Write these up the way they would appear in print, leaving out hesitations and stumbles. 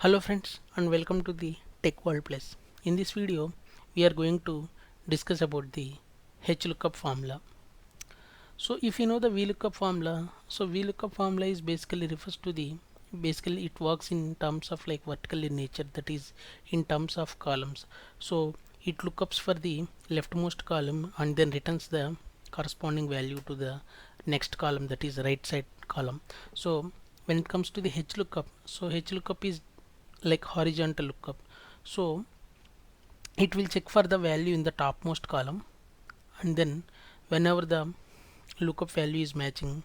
Hello friends and welcome to the Tech World Plus. In this video we are going to discuss about the HLOOKUP formula. So if you know the VLOOKUP formula, so VLOOKUP formula is basically refers to the basically it works in terms of like vertical in nature, that is in terms of columns. So it lookups for the leftmost column and then returns the corresponding value to the next column, that is right side column. So when it comes to the HLOOKUP, so HLOOKUP is like horizontal lookup. So it will check for the value in the topmost column, and then whenever the lookup value is matching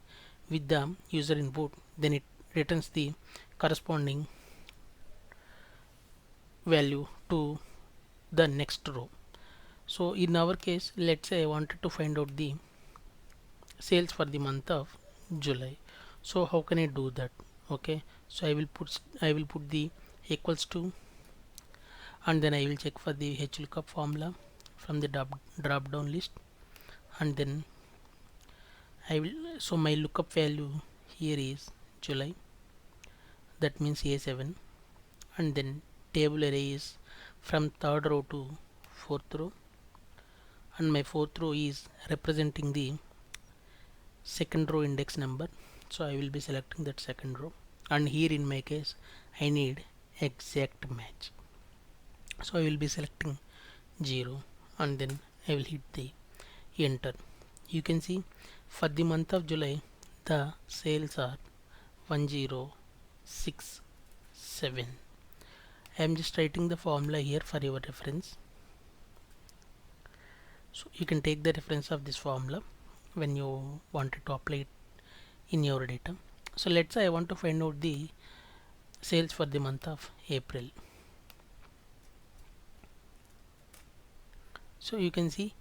with the user input, then it returns the corresponding value to the next row. So in our case, let's say I wanted to find out the sales for the month of July. So how can I do that? Okay, so I will put the equals to, and then I will check for the HLOOKUP formula from the drop down list, and then I will, so my lookup value here is July, that means A7, and then table array is from third row to fourth row, and my fourth row is representing the second row index number, so I will be selecting that second row, and here in my case I need exact match, so I will be selecting 0, and then I will hit the enter. You can see for the month of July the sales are 1067. I am just writing the formula here for your reference, so you can take the reference of this formula when you wanted to apply it in your data. So let's say I want to find out the sales for the month of April. So you can see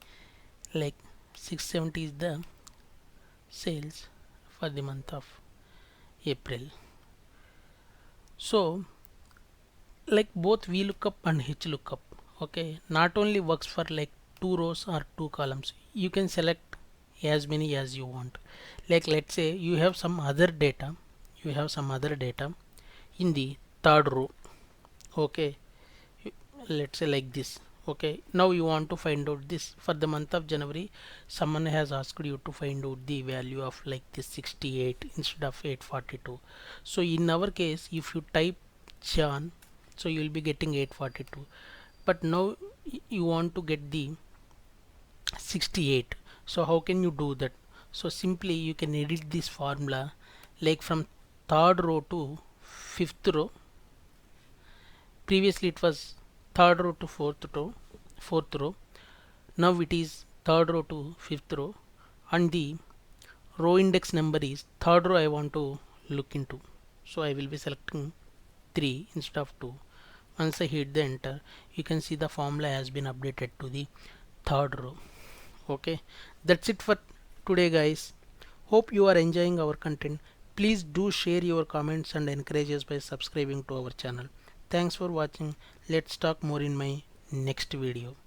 like 670 is the sales for the month of April. So like both VLOOKUP and HLOOKUP, okay, not only works for like two rows or two columns, you can select as many as you want. Like let's say you have some other data, in the third row, okay, let's say like this. Okay, now you want to find out this for the month of January. Someone has asked you to find out the value of like this 68 instead of 842. So in our case, if you type Jan, so you will be getting 842, but now you want to get the 68. So how can you do that? So simply you can edit this formula like from third row to fifth row. Previously it was third row to fourth row. Now it is third row to fifth row, and the row index number is third row I want to look into. So I will be selecting 3 instead of 2. Once I hit the enter, you can see the formula has been updated to the third row. Okay, that's it for today guys. Hope you are enjoying our content. Please do share your comments and encourage us by subscribing to our channel. Thanks for watching. Let's talk more in my next video.